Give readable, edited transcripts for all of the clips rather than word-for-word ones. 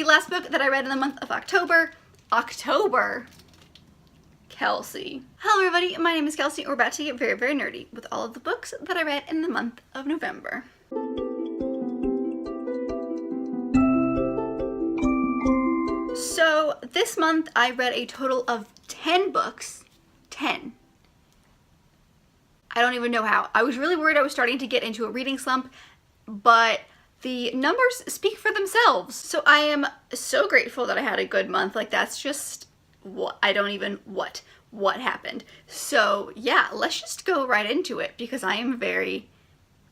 last book that I read in the month of October, Kelsey. Hello everybody, my name is Kelsey and we're about to get very, very nerdy with all of the books that I read in the month of November. So this month I read a total of 10 books. 10. I don't even know how. I was really worried I was starting to get into a reading slump, but the numbers speak for themselves. So I am so grateful that I had a good month. Like, that's just what what happened. So yeah, let's just go right into it because I am very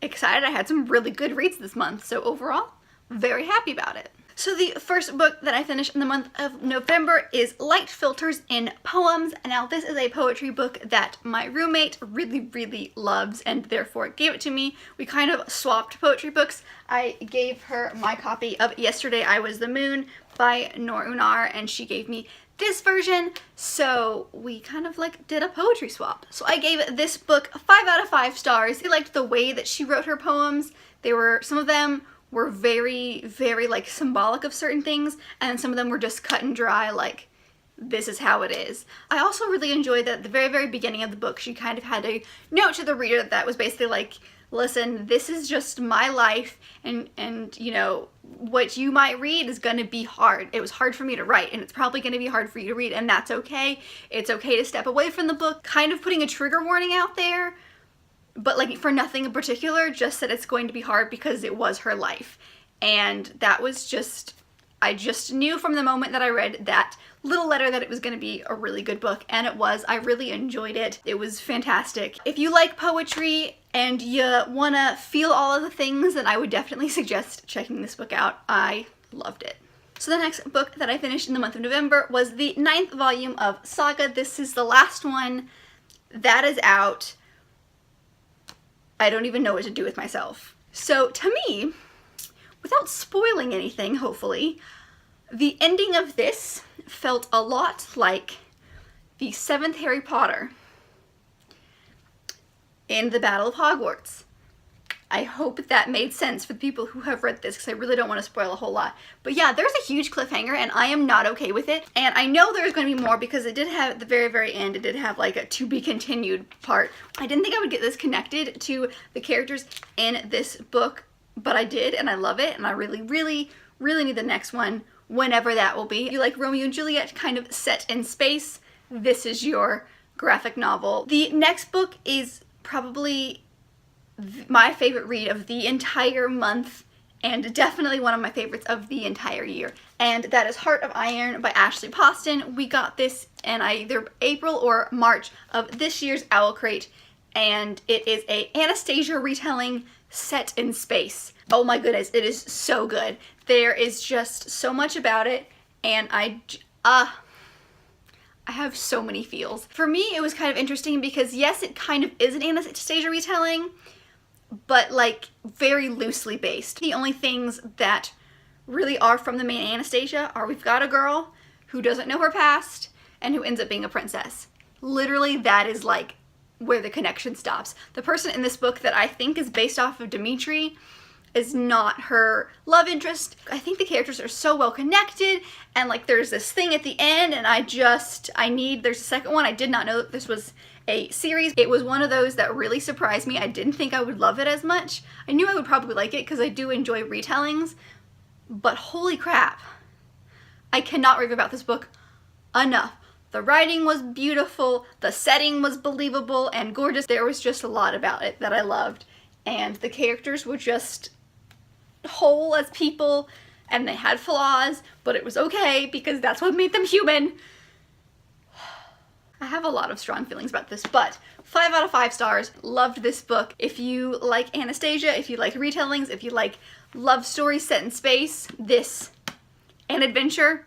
excited. I had some really good reads this month. So overall, very happy about it. So the first book that I finished in the month of November is Light Filters in Poems. Now this is a poetry book that my roommate really, really loves and therefore gave it to me. We kind of swapped poetry books. I gave her my copy of Yesterday I Was the Moon by Noor Unar and she gave me this version, so we kind of like did a poetry swap. So I gave this book 5 out of 5 stars. I liked the way that she wrote her poems. Some of them were very, very like symbolic of certain things, and some of them were just cut and dry, like this is how it is. I also really enjoyed that at the very, very beginning of the book, she kind of had a note to the reader that was basically like, listen, this is just my life, and you know, what you might read is going to be hard. It was hard for me to write, and it's probably going to be hard for you to read, and that's okay. It's okay to step away from the book, kind of putting a trigger warning out there, but like for nothing in particular, just that it's going to be hard because it was her life. And that was just, I just knew from the moment that I read that little letter that it was going to be a really good book, and it was. I really enjoyed it. It was fantastic. If you like poetry and you want to feel all of the things, then I would definitely suggest checking this book out. I loved it. So the next book that I finished in the month of November was the 9th volume of Saga. This is the last one that is out. I don't even know what to do with myself. So to me, without spoiling anything, hopefully, the ending of this felt a lot like the 7th Harry Potter in the Battle of Hogwarts. I hope that made sense for the people who have read this because I really don't want to spoil a whole lot. But yeah, there's a huge cliffhanger and I am not okay with it. And I know there's going to be more because it did have, at the very, very end, it did have like a to be continued part. I didn't think I would get this connected to the characters in this book, but I did and I love it. And I really, really, really need the next one, whenever that will be. If you like Romeo and Juliet kind of set in space, this is your graphic novel. The next book is probably my favorite read of the entire month and definitely one of my favorites of the entire year, and that is Heart of Iron by Ashley Poston. We got this in either April or March of this year's Owl Crate, and it is a Anastasia retelling set in space. Oh my goodness, it is so good. There is just so much about it, and I have so many feels. For me, it was kind of interesting because yes, it kind of is an Anastasia retelling, but like very loosely based. The only things that really are from the main Anastasia are we've got a girl who doesn't know her past and who ends up being a princess. Literally, that is like where the connection stops. The person in this book that I think is based off of Dimitri is not her love interest. I think the characters are so well connected, and like there's this thing at the end, and there's a second one. I did not know that this was a series. It was one of those that really surprised me. I didn't think I would love it as much. I knew I would probably like it because I do enjoy retellings, but holy crap, I cannot rave about this book enough. The writing was beautiful, the setting was believable and gorgeous. There was just a lot about it that I loved, and the characters were just whole as people, and they had flaws, but it was okay because that's what made them human. I have a lot of strong feelings about this, but 5 out of 5 stars. Loved this book. If you like Anastasia, if you like retellings, if you like love stories set in space, an adventure,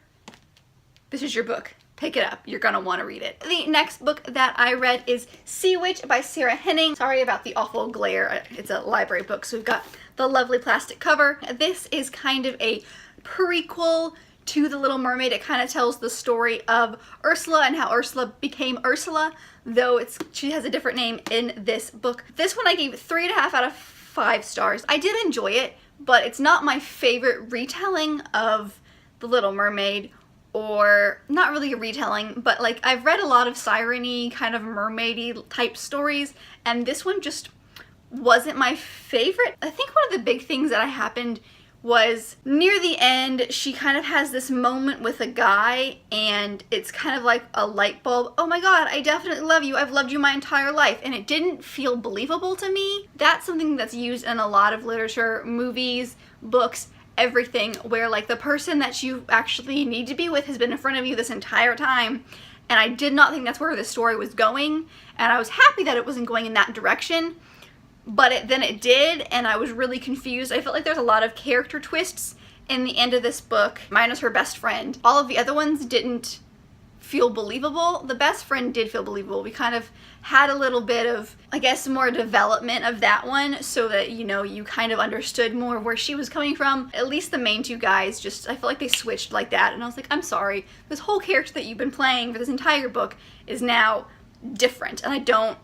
this is your book. Pick it up. You're gonna want to read it. The next book that I read is Sea Witch by Sarah Henning. Sorry about the awful glare. It's a library book, so we've got the lovely plastic cover. This is kind of a prequel to The Little Mermaid. It kind of tells the story of Ursula and how Ursula became Ursula, though she has a different name in this book. This one I gave 3.5 out of 5 stars. I did enjoy it, but it's not my favorite retelling of The Little Mermaid, or not really a retelling, but like I've read a lot of Siren-y kind of mermaidy type stories, and this one just wasn't my favorite. I think one of the big things that happened was near the end, she kind of has this moment with a guy, and it's kind of like a light bulb. Oh my god, I definitely love you. I've loved you my entire life. And it didn't feel believable to me. That's something that's used in a lot of literature, movies, books, everything, where like the person that you actually need to be with has been in front of you this entire time. And I did not think that's where the story was going. And I was happy that it wasn't going in that direction. But then it did, and I was really confused. I felt like there's a lot of character twists in the end of this book, minus her best friend. All of the other ones didn't feel believable. The best friend did feel believable. We kind of had a little bit of, I guess, more development of that one, so that, you know, you kind of understood more where she was coming from. At least the main two guys, just, I felt like they switched like that, and I was like, I'm sorry. This whole character that you've been playing for this entire book is now different, and I don't,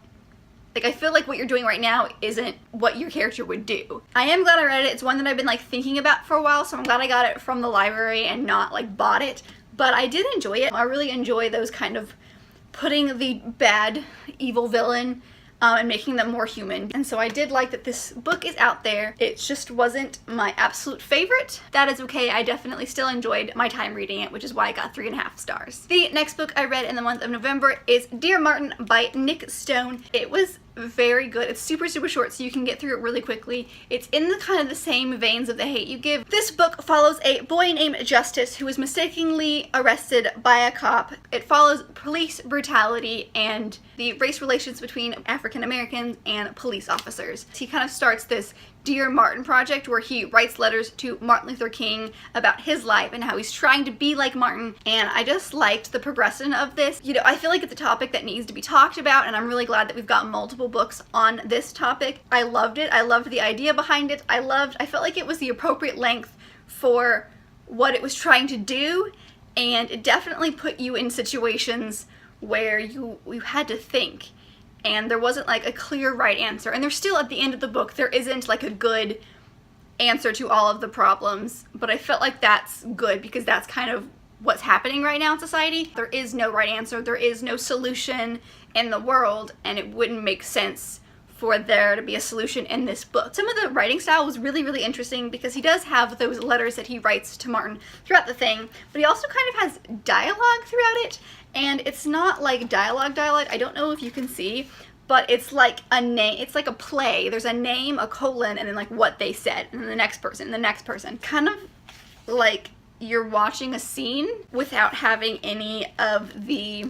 like, I feel like what you're doing right now isn't what your character would do. I am glad I read it. It's one that I've been, like, thinking about for a while, so I'm glad I got it from the library and not, like, bought it. But I did enjoy it. I really enjoy those kind of putting the bad, evil villain and making them more human. And so I did like that this book is out there. It just wasn't my absolute favorite. That is okay. I definitely still enjoyed my time reading it, which is why I got 3.5 stars. The next book I read in the month of November is Dear Martin by Nick Stone. It was very good. It's super short, so you can get through it really quickly. It's in the kind of the same veins of The Hate U Give. This book follows a boy named Justice who is mistakenly arrested by a cop. It follows police brutality and the race relations between African Americans and police officers. He kind of starts this Dear Martin project where he writes letters to Martin Luther King about his life and how he's trying to be like Martin, and I just liked the progression of this. You know, I feel like it's a topic that needs to be talked about, and I'm really glad that we've got multiple books on this topic. I loved it. I loved the idea behind it. I felt like it was the appropriate length for what it was trying to do, and it definitely put you in situations where you had to think. And there wasn't like a clear right answer. And there's still, at the end of the book, there isn't like a good answer to all of the problems. But I felt like that's good because that's kind of what's happening right now in society. There is no right answer. There is no solution in the world. And it wouldn't make sense for there to be a solution in this book. Some of the writing style was really interesting because he does have those letters that he writes to Martin throughout the thing. But he also kind of has dialogue throughout it. And it's not like dialogue. I don't know if you can see, but it's like a name. It's like a play. There's a name, a colon, and then like what they said, and then the next person, and the next person. Kind of like you're watching a scene without having any of the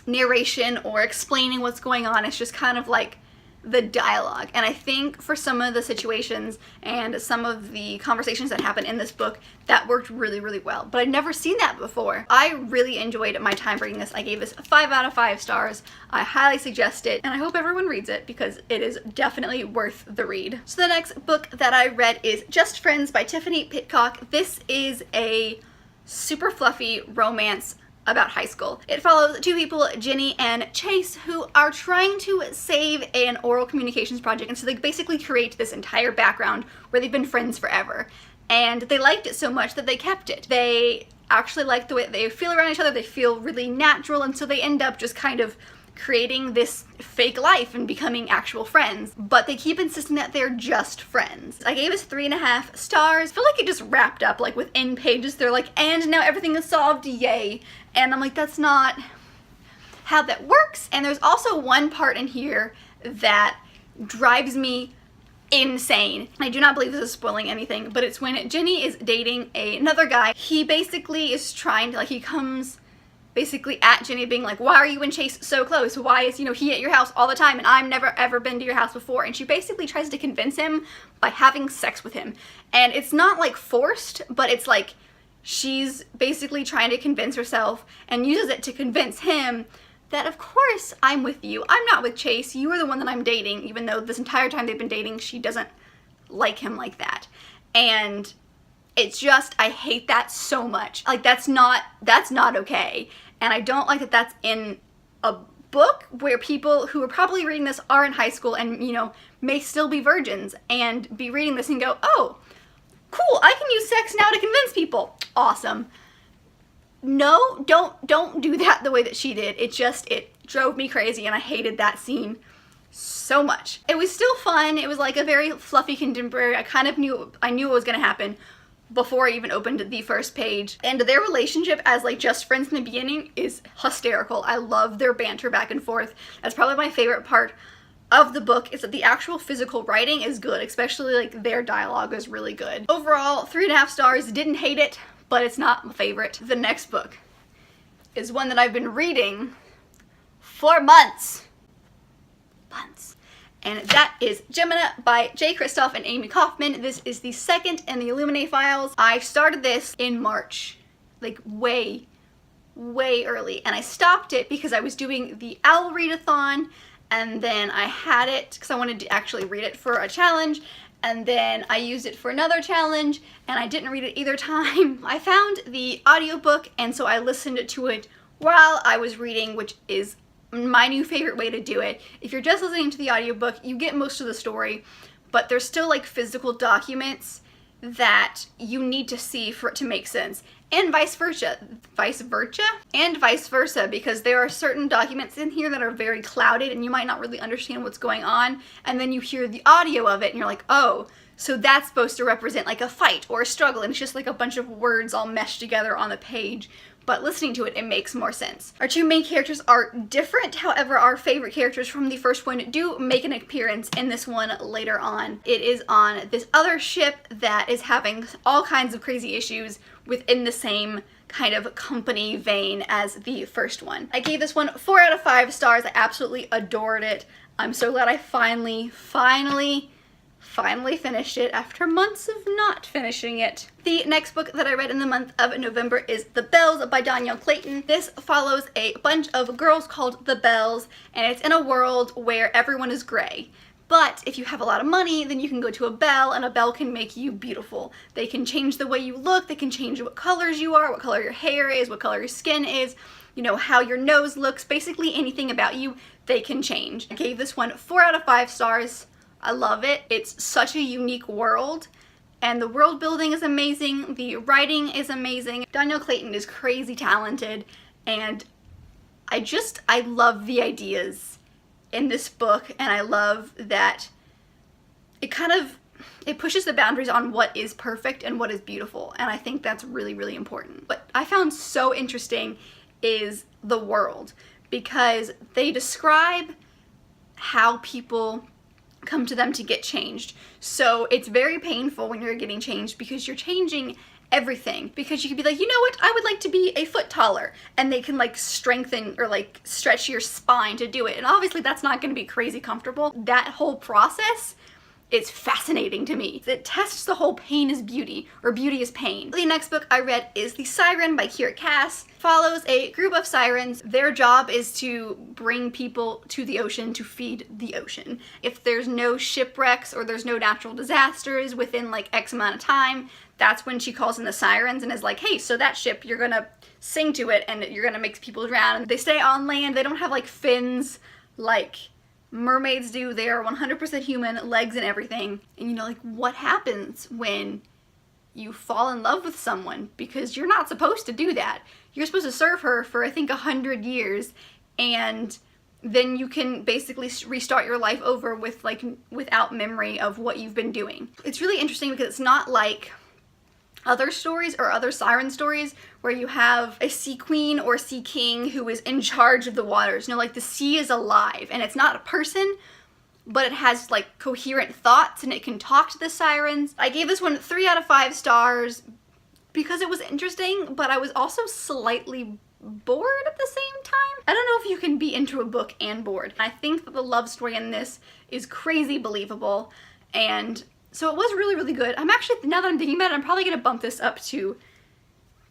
narration or explaining what's going on. It's just kind of like the dialogue. And I think for some of the situations and some of the conversations that happen in this book, that worked really well. But I'd never seen that before. I really enjoyed my time reading this. I gave this 5 out of 5 stars. I highly suggest it, and I hope everyone reads it because it is definitely worth the read. So the next book that I read is Just Friends by Tiffany Pitcock. This is a super fluffy romance about high school. It follows two people, Jenny and Chase, who are trying to save an oral communications project, and so they basically create this entire background where they've been friends forever. And they liked it so much that they kept it. They actually like the way they feel around each other. They feel really natural, and so they end up just kind of creating this fake life and becoming actual friends, but they keep insisting that they're just friends. I gave it 3.5 stars. I feel like it just wrapped up like within pages. They're like, and now everything is solved, yay. And I'm like, that's not how that works. And there's also one part in here that drives me insane. I do not believe this is spoiling anything, but it's when Jenny is dating another guy. He basically is trying to, like, he comes basically at Jenny being like, why are you and Chase so close? Why is, he at your house all the time and I've never ever been to your house before? And she basically tries to convince him by having sex with him. And it's not like forced, but it's like she's basically trying to convince herself and uses it to convince him that of course I'm with you. I'm not with Chase. You are the one that I'm dating, even though this entire time they've been dating, she doesn't like him like that. And it's just, I hate that so much. Like, that's not okay. And I don't like that that's in a book where people who are probably reading this are in high school and, may still be virgins and be reading this and go, oh, Cool, I can use sex now to convince people. Awesome. No, don't do that the way that she did. It drove me crazy and I hated that scene so much. It was still fun. It was like a very fluffy contemporary. I knew what was gonna happen before I even opened the first page. And their relationship as like just friends in the beginning is hysterical. I love their banter back and forth. That's probably my favorite part of the book, is that the actual physical writing is good, especially like their dialogue is really good. Overall, 3.5 stars, didn't hate it, but it's not my favorite. The next book is one that I've been reading for months. And that is Gemini by J. Kristoff and Amy Kaufman. This is the second in the Illuminae files. I started this in March, like way early, and I stopped it because I was doing the Owl Readathon, and then I had it because I wanted to actually read it for a challenge, and then I used it for another challenge, and I didn't read it either time. I found the audiobook, and so I listened to it while I was reading, which is my new favorite way to do it. If you're just listening to the audiobook, you get most of the story, but there's still like physical documents that you need to see for it to make sense, and vice versa, because there are certain documents in here that are very clouded and you might not really understand what's going on, and then you hear the audio of it and you're like, oh, so that's supposed to represent like a fight or a struggle, and it's just like a bunch of words all meshed together on the page. But listening to it, it makes more sense. Our two main characters are different, however, our favorite characters from the first one do make an appearance in this one later on. It is on this other ship that is having all kinds of crazy issues within the same kind of company vein as the first one. I gave this one 4 out of 5 stars. I absolutely adored it. I'm so glad I finally finished it after months of not finishing it. The next book that I read in the month of November is The Bells by Danielle Clayton. This follows a bunch of girls called the Bells, and it's in a world where everyone is gray. But if you have a lot of money, then you can go to a bell, and a bell can make you beautiful. They can change the way you look, they can change what colors you are, what color your hair is, what color your skin is, you know, how your nose looks, basically anything about you, they can change. I gave this one 4 out of 5 stars. I love it. It's such a unique world, and the world building is amazing. The writing is amazing. Danielle Clayton is crazy talented, and I love the ideas in this book, and I love that it pushes the boundaries on what is perfect and what is beautiful, and I think that's really important. What I found so interesting is the world, because they describe how people come to them to get changed. So it's very painful when you're getting changed, because you're changing everything. Because you could be like, you know what, I would like to be a foot taller, and they can like strengthen or like stretch your spine to do it, and obviously that's not going to be crazy comfortable. That whole process is fascinating to me. It tests the whole pain is beauty, or beauty is pain. The next book I read is The Siren by Kira Cass. Follows a group of sirens. Their job is to bring people to the ocean to feed the ocean. If there's no shipwrecks or there's no natural disasters within like X amount of time, that's when she calls in the sirens and is like, hey, so that ship, you're gonna sing to it and you're gonna make people drown. And they stay on land. They don't have like fins like mermaids do. They are 100% human, legs and everything. And you know, like, what happens when you fall in love with someone? Because you're not supposed to do that. You're supposed to serve her for, I think, 100 years, and then you can basically restart your life over with, like, without memory of what you've been doing. It's really interesting because it's not like other stories or other siren stories where you have a sea queen or sea king who is in charge of the waters. No, like, the sea is alive, and it's not a person, but it has like coherent thoughts and it can talk to the sirens. I gave this one 3 out of 5 stars because it was interesting, but I was also slightly bored at the same time. I don't know if you can be into a book and bored. I think that the love story in this is crazy believable, and so it was really good. I'm actually, now that I'm thinking about it, I'm probably gonna bump this up to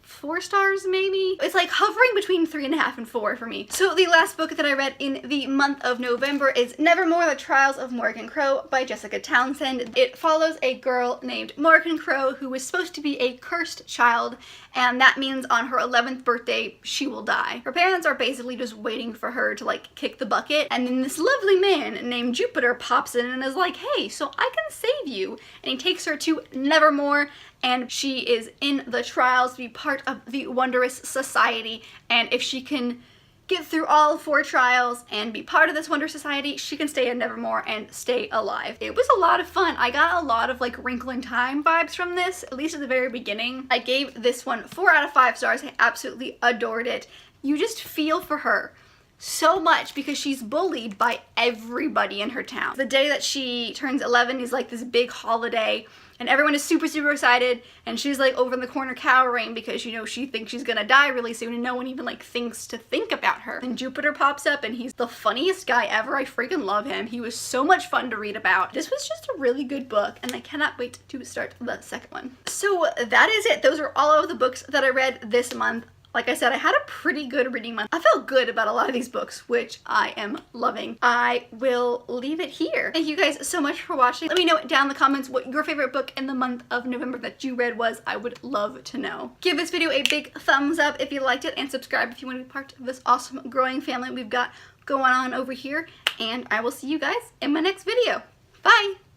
4 stars maybe? It's like hovering between 3.5 and 4 for me. So the last book that I read in the month of November is Nevermore, The Trials of Morgan Crow by Jessica Townsend. It follows a girl named Morgan Crow who was supposed to be a cursed child, and that means on her 11th birthday, she will die. Her parents are basically just waiting for her to like kick the bucket, and then this lovely man named Jupiter pops in and is like, hey, so I can save you. And he takes her to Nevermore, and she is in the trials to be part of the Wondrous Society, and if she can get through all 4 trials and be part of this Wonder Society, she can stay in Nevermore and stay alive. It was a lot of fun. I got a lot of like Wrinkle in Time vibes from this, at least at the very beginning. I gave this one 4 out of 5 stars. I absolutely adored it. You just feel for her so much because she's bullied by everybody in her town. The day that she turns 11 is like this big holiday, and everyone is super, super excited, and she's like over in the corner cowering because, you know, she thinks she's gonna die really soon and no one even like thinks to think about her. And Jupiter pops up and he's the funniest guy ever. I freaking love him. He was so much fun to read about. This was just a really good book, and I cannot wait to start the second one. So that is it. Those are all of the books that I read this month. Like I said, I had a pretty good reading month. I felt good about a lot of these books, which I am loving. I will leave it here. Thank you guys so much for watching. Let me know down in the comments what your favorite book in the month of November that you read was. I would love to know. Give this video a big thumbs up if you liked it, and subscribe if you want to be part of this awesome growing family we've got going on over here. And I will see you guys in my next video. Bye!